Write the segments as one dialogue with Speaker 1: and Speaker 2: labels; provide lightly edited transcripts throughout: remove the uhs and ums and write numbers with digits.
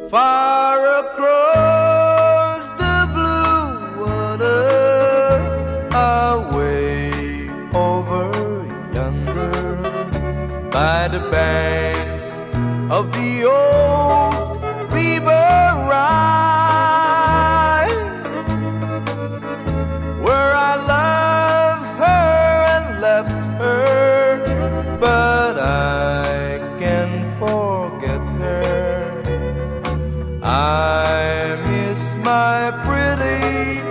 Speaker 1: Far across the blue water, away over yonder, by the banks of the old river Rhine, where I loved her and left her, but I can't forget her. I miss my pretty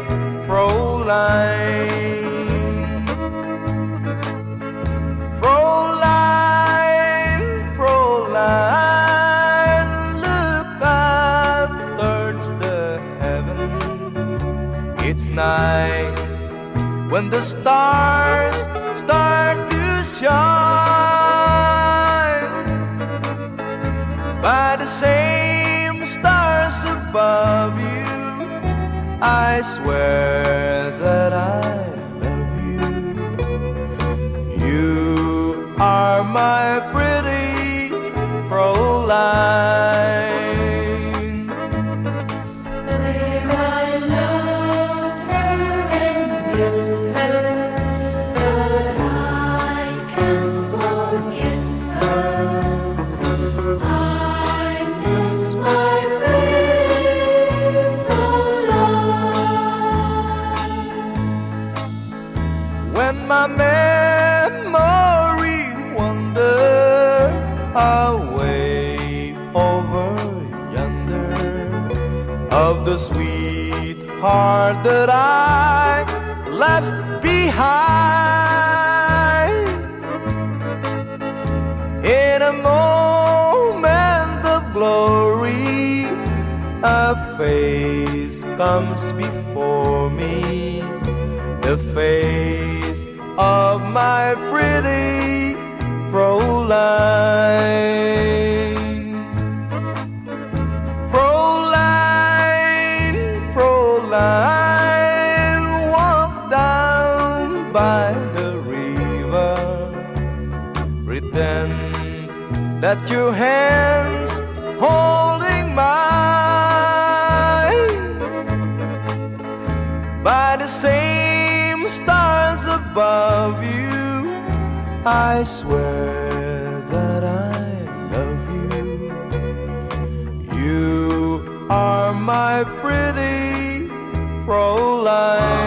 Speaker 1: Fräulein. Fräulein, Fräulein, look up towards the heaven. It's night when the stars start to shine. By the same stars above you, I swear that I love you. You are my pretty Fräulein.
Speaker 2: Where I loved her and left her, but I can't forget her. I miss my pretty Fräulein.
Speaker 1: When my memory wanders away over yonder, of the sweetheart that I left behind, in a moment of glory, a face comes before me, the face of my pretty Fräulein. Fräulein, Fräulein, walk down by the river, pretend that your hands holding mine. By the same stars above you, I swear that I love you. You are my pretty Fräulein.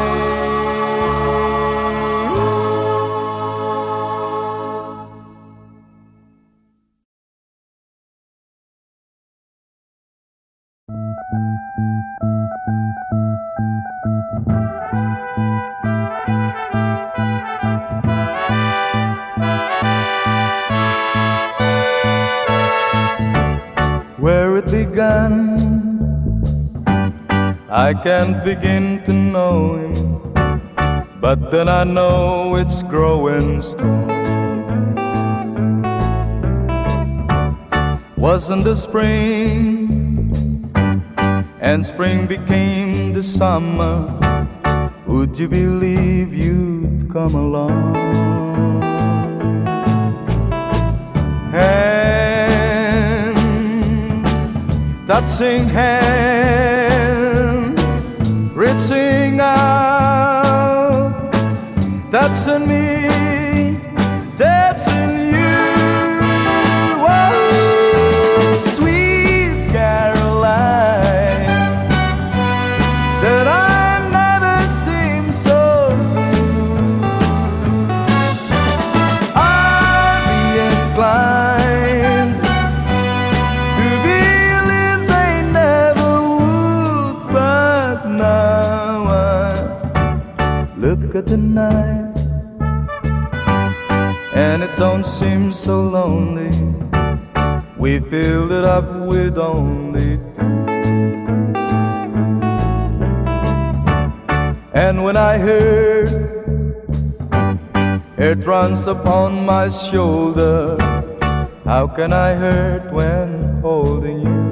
Speaker 1: Where it began, I can't begin to know him, but then I know it's growing strong. Wasn't the spring, and spring became the summer, would you believe you'd come along? Touching hand, reaching out, touching me, touching you. Oh, sweet Caroline, that I've never seen so good. I'd be inclined to believe they never would, but now I look at the night and it don't seem so lonely. We filled it up with only two. And when I heard it runs upon my shoulder, how can I hurt when holding you?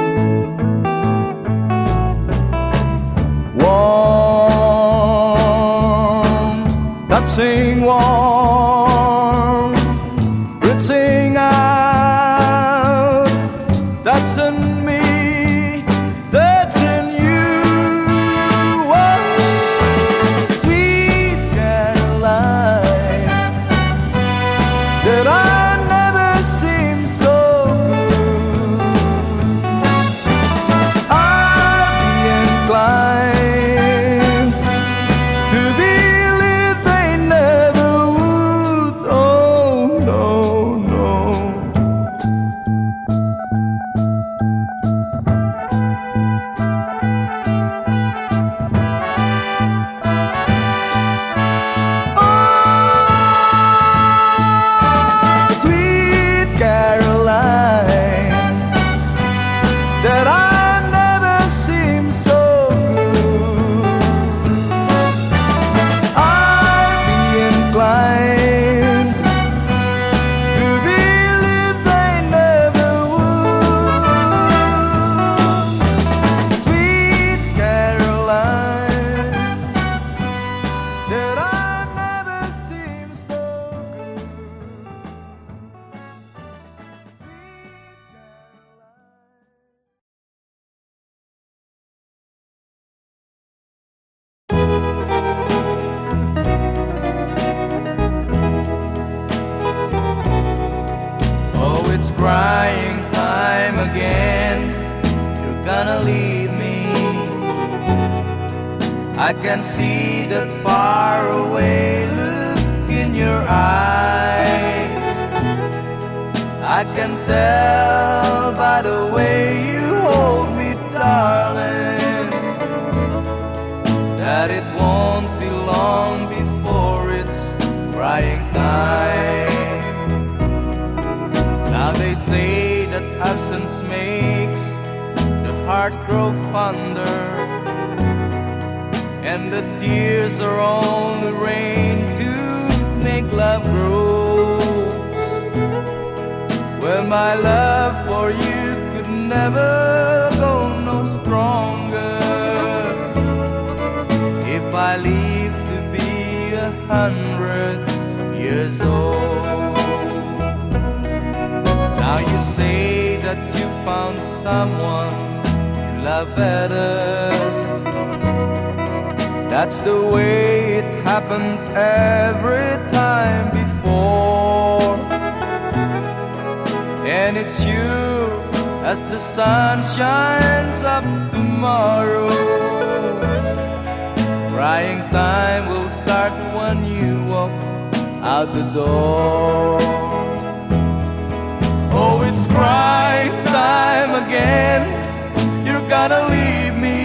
Speaker 1: Warm, touching warm, reaching out, touching me,
Speaker 3: crying time again. You're gonna leave me. I can see that far away look in your eyes. I can tell by the way you hold me, darling, that it won't be long before it's crying time. Now they say that absence makes the heart grow fonder, and the tears are only rain to make love grows. Well, my love for you could never go no stronger if I live to be 100 years old. Now you say that you found someone you love better. That's the way it happened every time before. And it's you as the sun shines up tomorrow. Crying time will start when you walk out the door. Oh, it's crying time again. You're gonna leave me.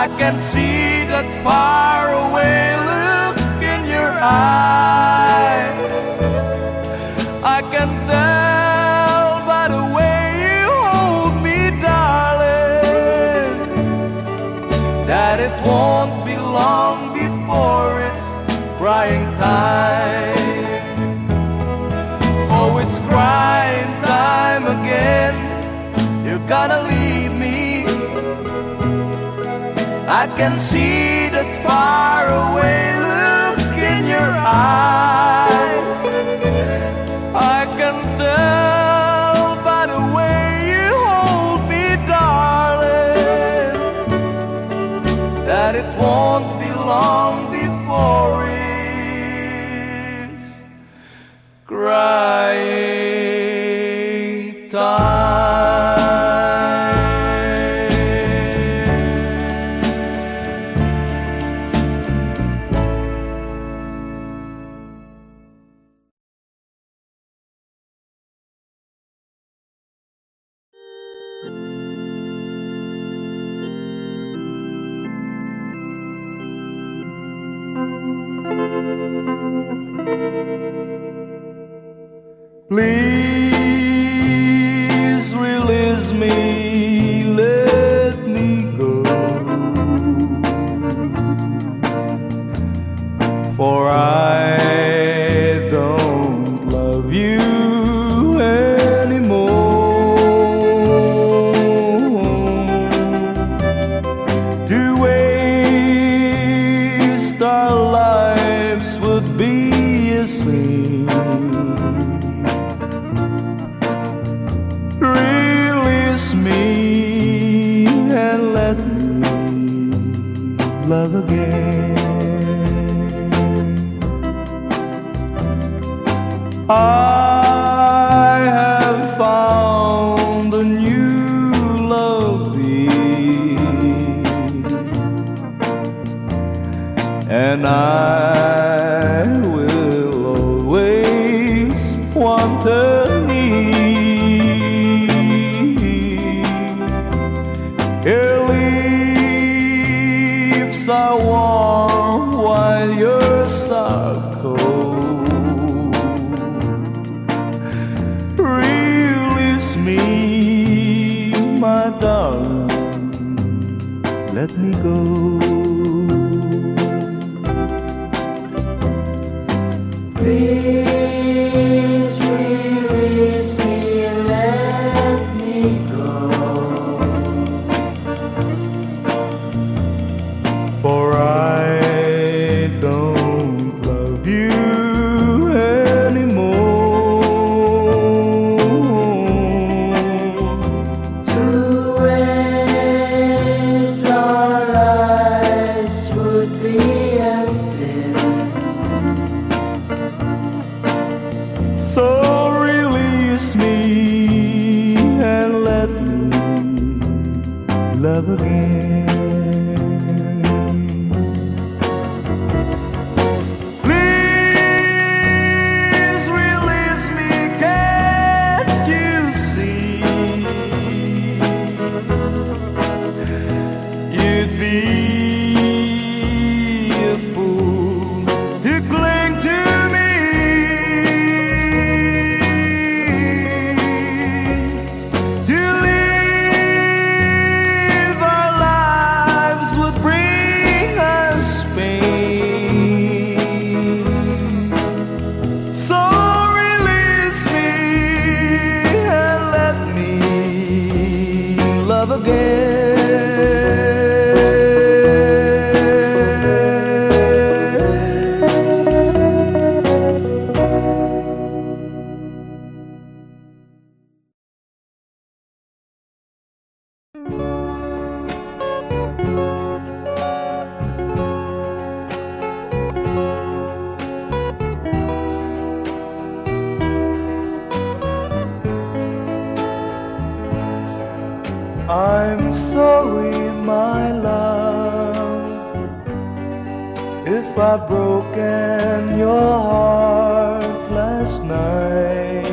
Speaker 3: I can see that far away look in your eyes. I can tell by the way you hold me, darling, that it won't be long before it's crying time. Oh, it's crying time again. You're gonna leave me. I can see that far away look in your eyes. I can tell by the way you hold me, darling, that it won't be long before it's crying time.
Speaker 1: Please release me, let me go, for I don't love you anymore. To waste our lives would be a sin. Release me and let me love again. I have found a new love, dear, and I will always want her near. Your lips are warm while yours are cold. Release me, my darling, let me go.
Speaker 2: Please release me and let me go.
Speaker 1: For I don't love you anymore.
Speaker 2: To waste our lives would be a sin.
Speaker 1: So a fool to cling to me, to live our lives would bring us pain. So release me and let me love again. I'm sorry, my love, if I've broken your heart last night.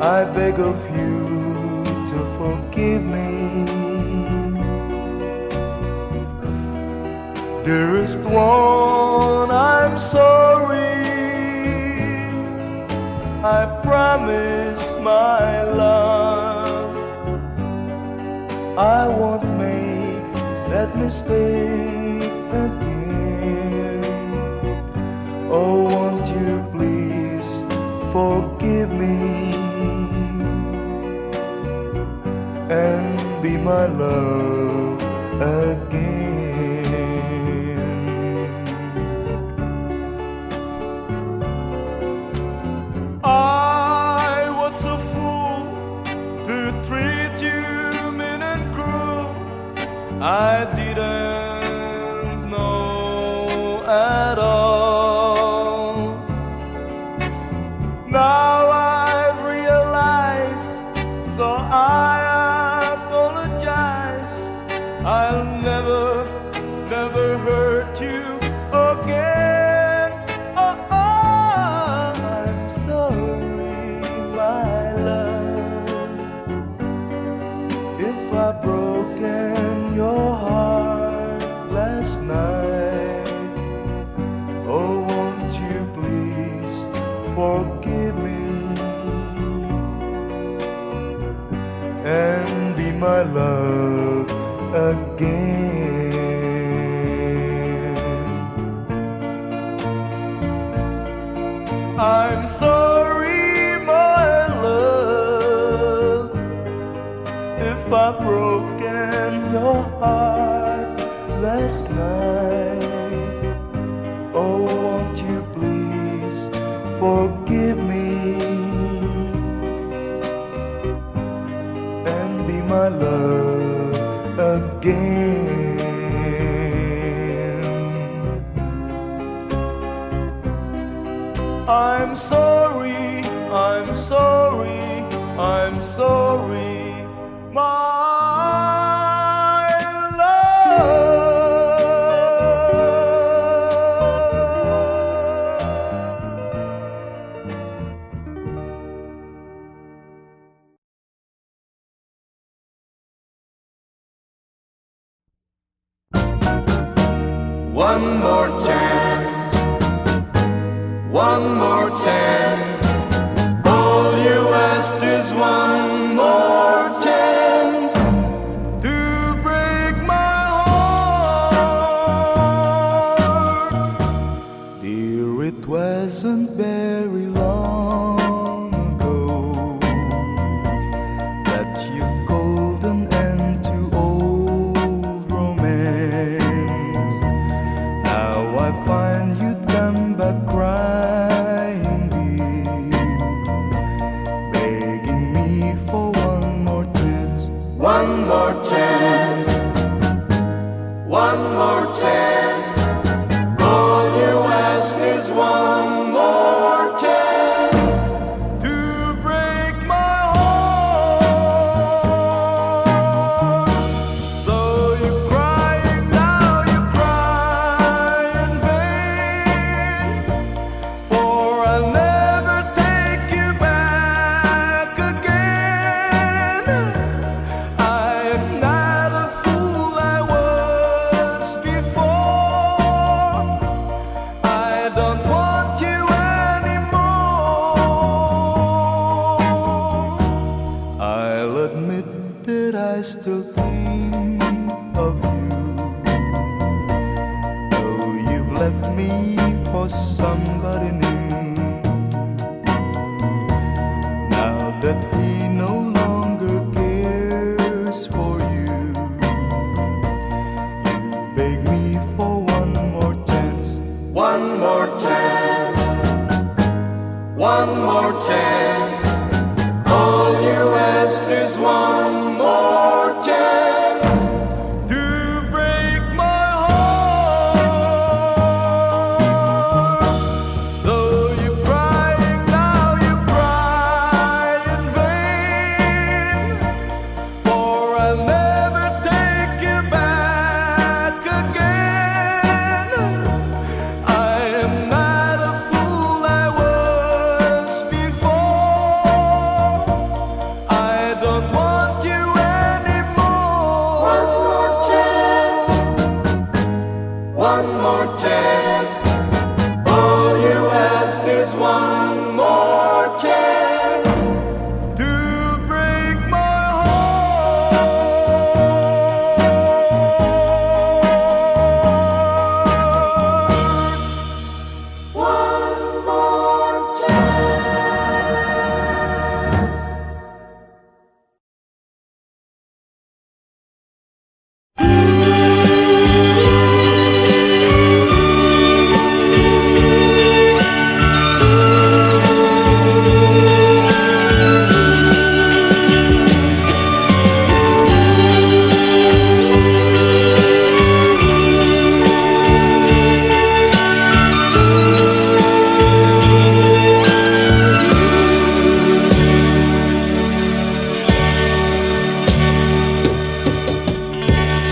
Speaker 1: I beg of you to forgive me. Dearest one, I'm sorry. I promise, my love, I won't make that mistake again. Oh, won't you please forgive me and be my love again. I was a fool to treat you mean and cruel. I didn't know at all. Now I've realized, so I apologize. I'll never hurt you again. Oh, I'm sorry, my love, if I've broken your heart last night. Oh, won't you please forgive me and be my love again. I'm sorry, my love, if I've broken your heart last night. Oh, won't you please forgive me and be my love again. I'm sorry, I'm sorry, I'm sorry, my love.
Speaker 3: One more chance, one more chance. All you asked is one more chance to break my heart.
Speaker 1: Dear, it wasn't very long ago that you called an end to old romance. Now I find you'd come back crying deep, begging me for one more chance.
Speaker 3: One more chance, one more chance. All you ask is one more chance
Speaker 1: To break my heart. Though you're crying now, you cry in vain. For I'll never take you back again. I am not a fool, I 'cause somebody new. Now that he no longer cares for you, you beg me for one more chance. One more chance. One more chance. All you ask is one more chance to break my heart. Though you're crying now, you cry in vain. For I'll never take you back again. I am not a fool I was before. I don't want you anymore.
Speaker 2: One more chance. One more chance. All you ask is one more chance.
Speaker 1: To break my heart.
Speaker 2: One more chance.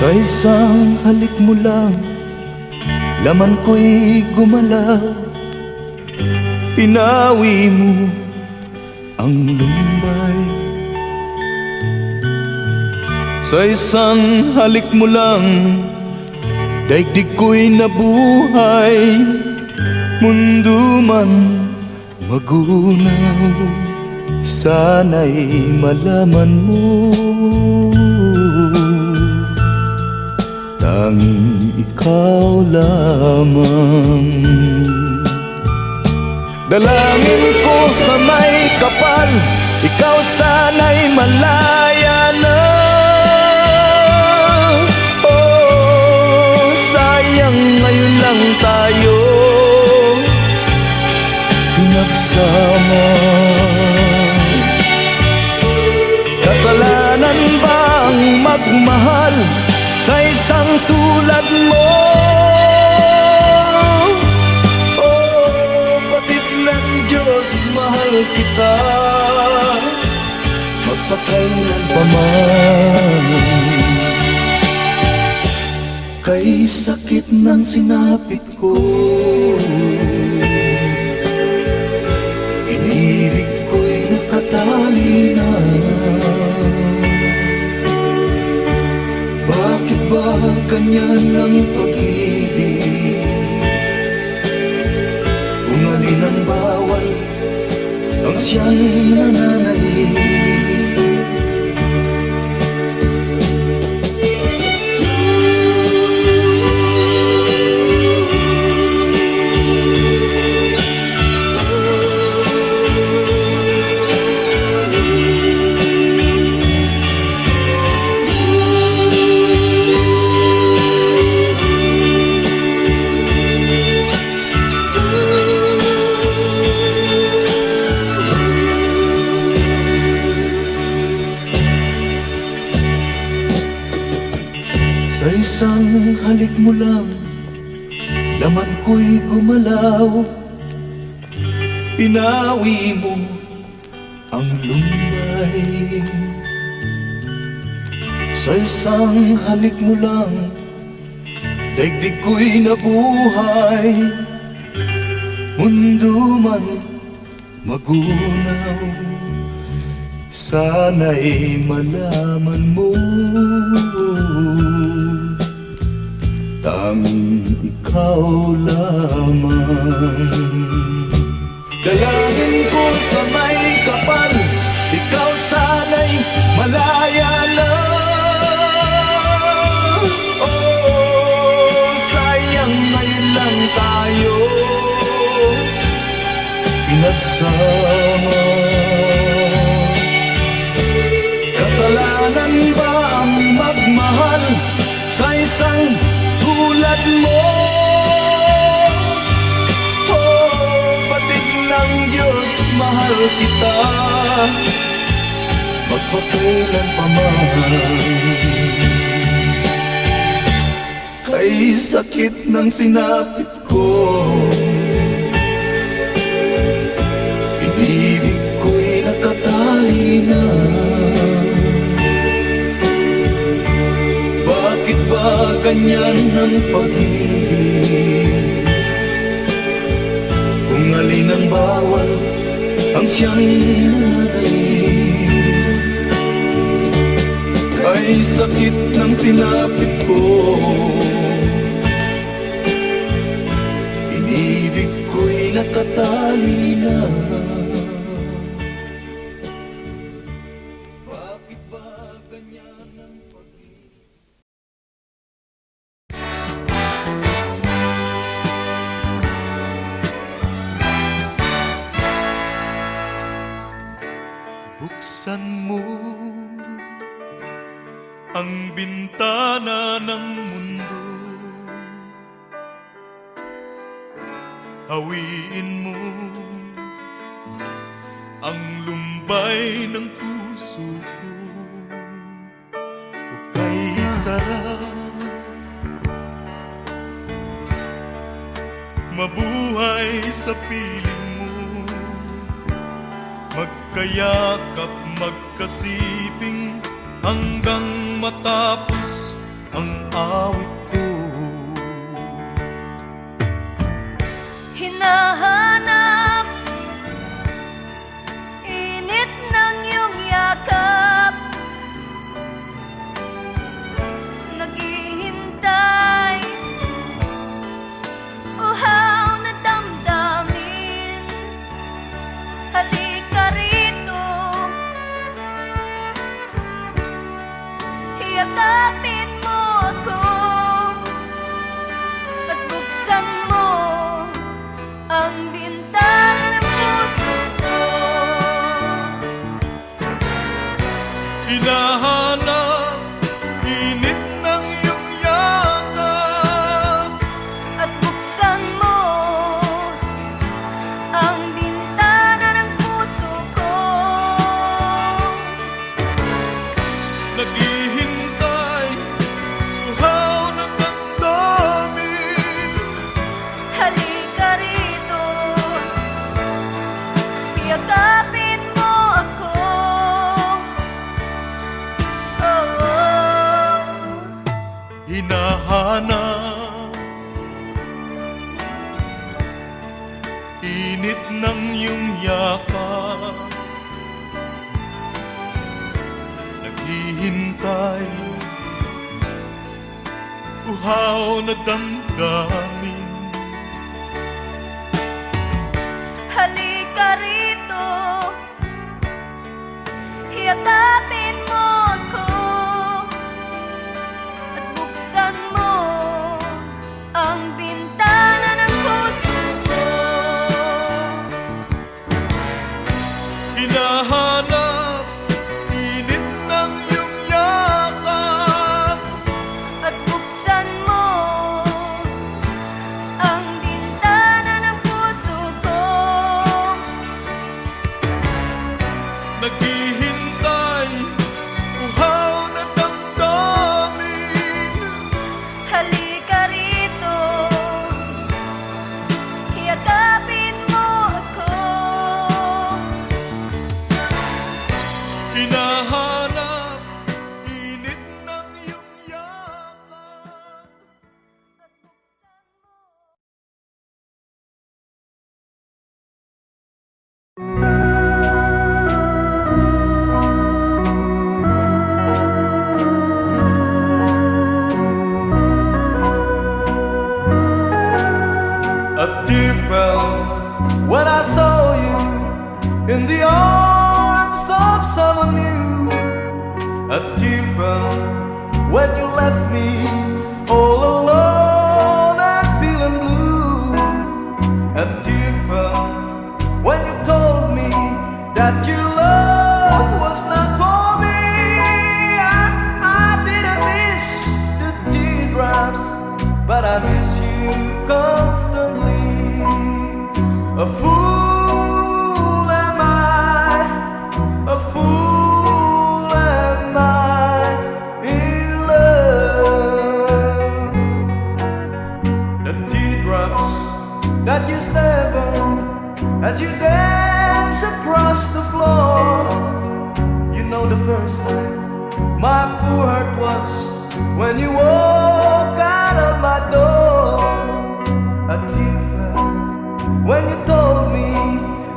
Speaker 1: Sa isang halik mo lang, laman ko'y gumalaw. Pinawi mo ang lumbay. Sa isang halik mo lang, daigdig ko'y nabuhay. Mundo man magunaw, sana'y malaman mo. Tanging ikaw lamang. Dalangin ko sa may kapal, ikaw sana'y malaya na. Oh, sayang ngayon lang tayo pinagsama. Kasalanan ba ang magmahal sa isang tulad mo? Oh, batid lang Diyos, mahal kita magpakailan pa man. Kay sakit ng sinapit ko, inibig ko'y nakatali na. Bakit ba ganyan ang pag-ibig? Kung alin ang bawal, ang siyang nananaig. Sa isang halik mo lang, laman ko'y gumalaw. Pinawi mo ang lumbay. Sa isang halik mo lang, daigdig ko'y nabuhay. Mundo man magunaw, sana'y malaman mo. Tanging ikaw lamang. Dalangin ko sa may kapal, ikaw sana'y malaya na. Oh, sayang ngayon lang tayo magkasama. Kasalanan ba ang magmahal sa isang tulad mo? Oh, batik ng Diyos, mahal kita, magpakailan pa man. Kay sakit ng sinapit ko, inibig ko'y nakatali na. Bakit ba ganyan ang pag-ibig? Kung alin ang bawal ang siyang nanaig. Kay sakit ng sinapit ko, inibig ko'y nakatali na. Bakit ba ganyan ang pag-ibig? Buksan mo ang bintana ng mundo, hawiin mo ang lumbay ng puso ko. Hukay sarap, mabuhay sa piling mo, magkayakap, magkasiping hanggang matapos ang awit ko.
Speaker 4: Hinahanap init ng iyong yakap, naghihintay uhaw na damdamin. Halika rito, yakapin mo ako at buksan mo ang bintana ng puso ko.
Speaker 1: Hinahanap init ng iyong yakap
Speaker 4: At buksan mo ang bintana ng puso ko.
Speaker 1: naghihintay, uhaw na damdamin.
Speaker 4: Halika rito, yakapin mo ako. Oh, oh.
Speaker 1: Hinahanap init ng iyong yakap, naghihintay, uhaw na damdamin.
Speaker 4: Halika rito, yakapin mo ako at buksan mo ang bintana ng puso ko.
Speaker 1: Hinahanap init ng iyong yakap,
Speaker 4: At buksan mo ang bintana ng puso ko.
Speaker 1: naghihintay, uhaw na damdamin.
Speaker 4: Halika rito, yakapin mo ako.
Speaker 1: Hinahanap init ng iyong yakap.
Speaker 4: At buksan mo.
Speaker 1: A tear fell when I saw you in the arms of someone new. A tear fell when you left me all alone and feeling blue. A tear fell when you told but I miss you constantly. A fool am I, a fool am I in love. The teardrops that you step on as you dance across the floor. You know the first time my poor heart was when you walk out of my door. A tear fell when you told me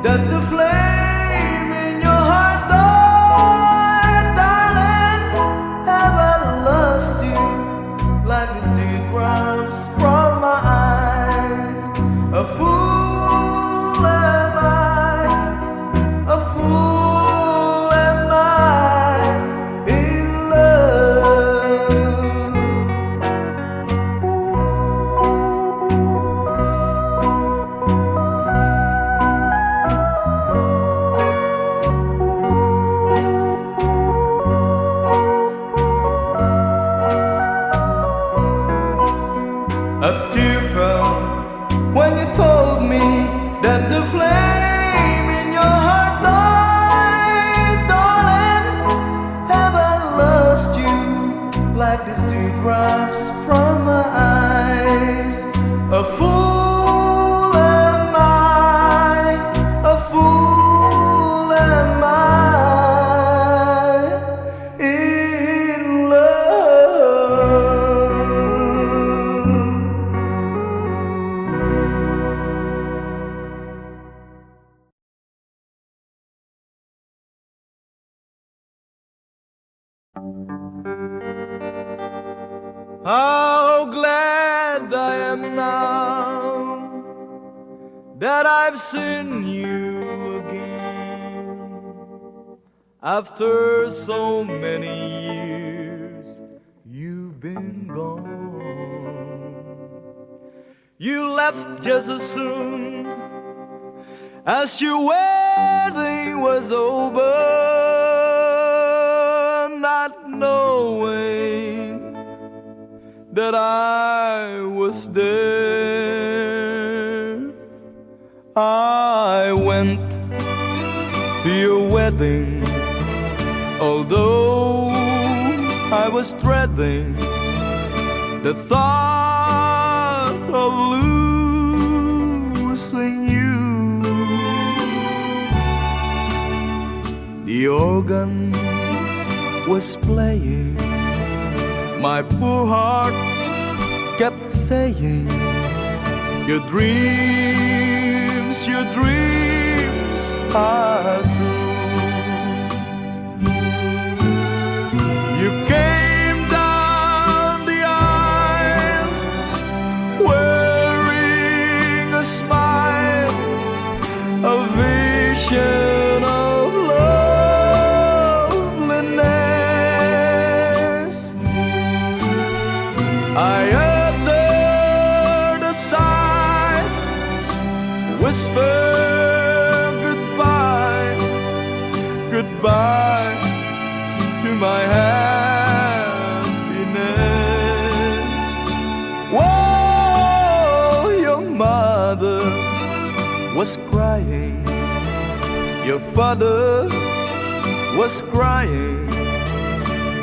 Speaker 1: that the flame in your heart died. Darling, have I lost you like these teardrops from my eyes? A fool am I, a fool am I in love. A tear fell when you told me that the flame in your heart died. Darling, have I lost you like these teardrops from my eyes? A fool am I, a fool am I in love. How glad I am now that I've seen you again. After so many years, you've been gone. You left just as soon as your wedding was over, not knowing that I was there. I went to your wedding, although I was dreading the thought of losing you. The organ was playing, my poor heart kept saying, your dreams are true. You came down the aisle wearing a smile, a vision of loveliness. I uttered a sigh, whispered goodbye, goodbye to my happiness. Whoa, your mother was crying, your father was crying,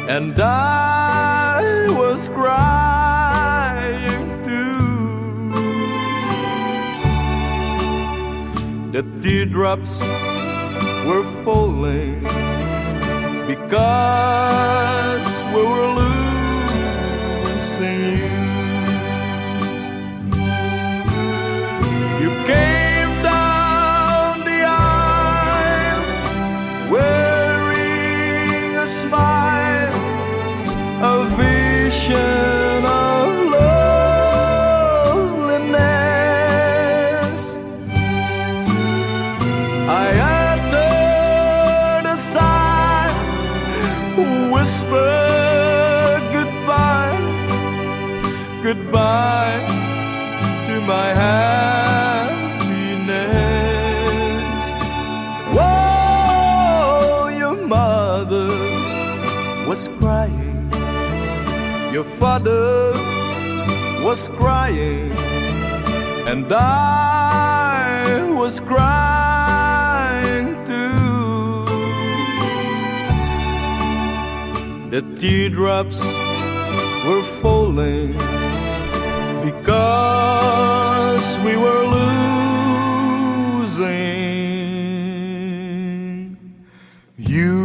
Speaker 1: and I was crying too. The teardrops were falling because we were losing you. You came down the aisle wearing a smile, a vision of loveliness. I uttered a sigh, whispered goodbye, goodbye to my happiness. Whoa, your mother was crying, your father was crying, and I was crying too. The teardrops were falling because we were losing you.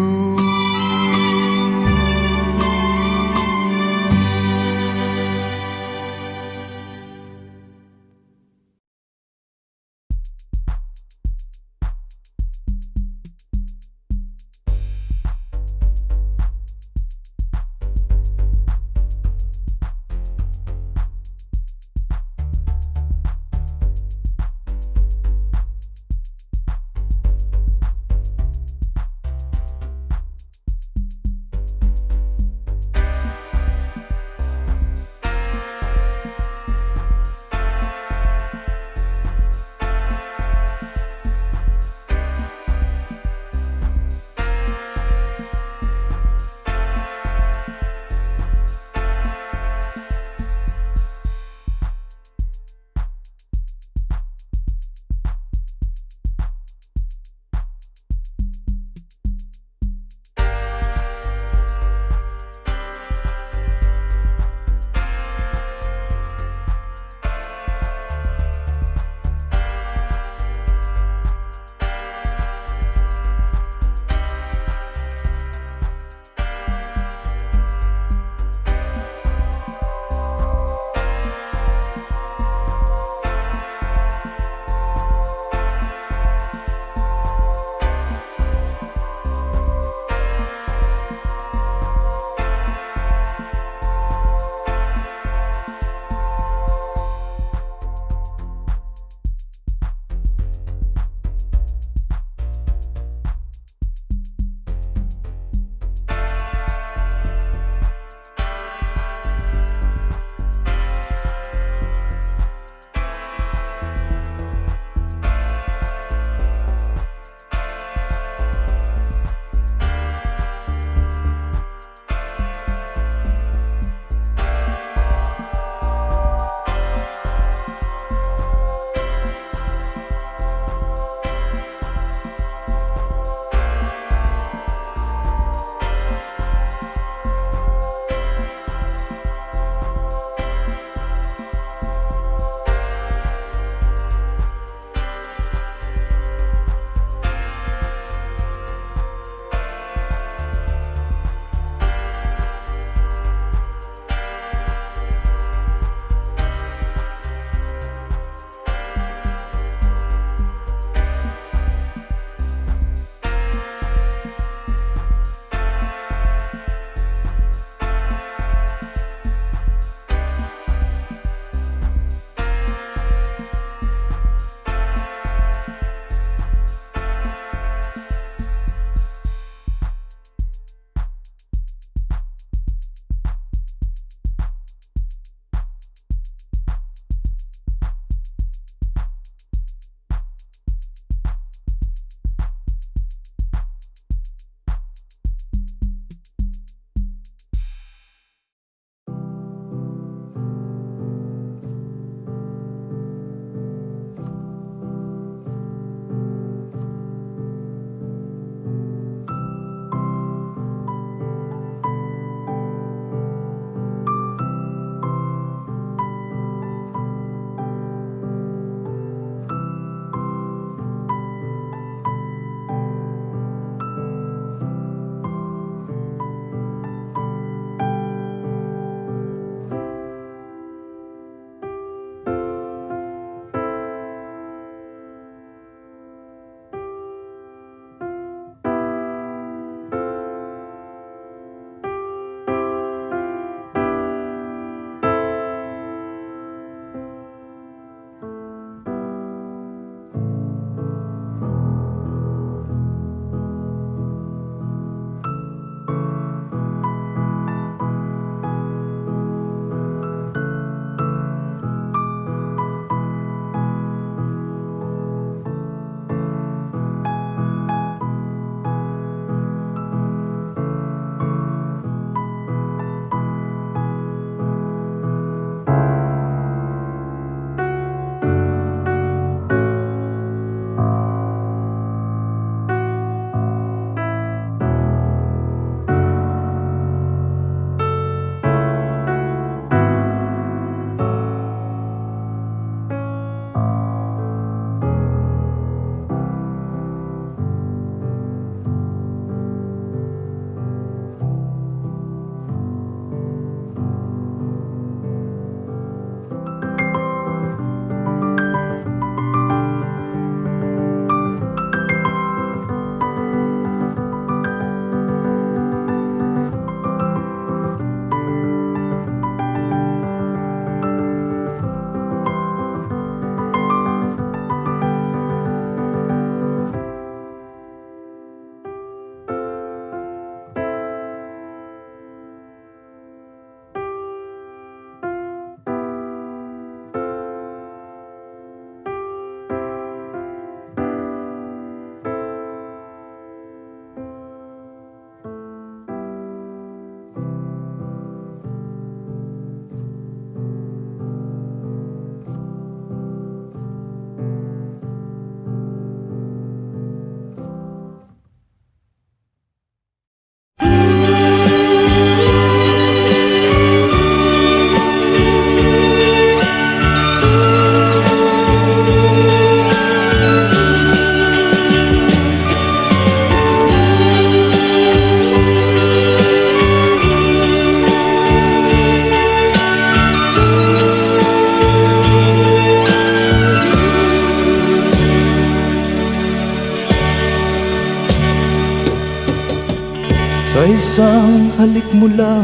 Speaker 1: Sa isang halik mo lang,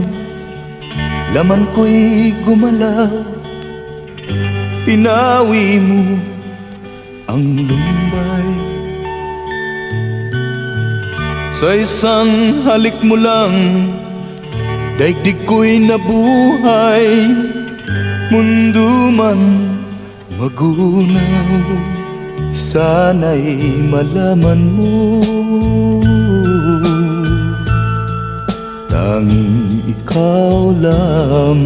Speaker 1: laman ko'y gumalaw. Pinawi mo ang lumbay. Sa isang halik mo lang, daigdig ko'y nabuhay. Mundo man magunaw, sana'y malaman mo, tanging ikaw lamang.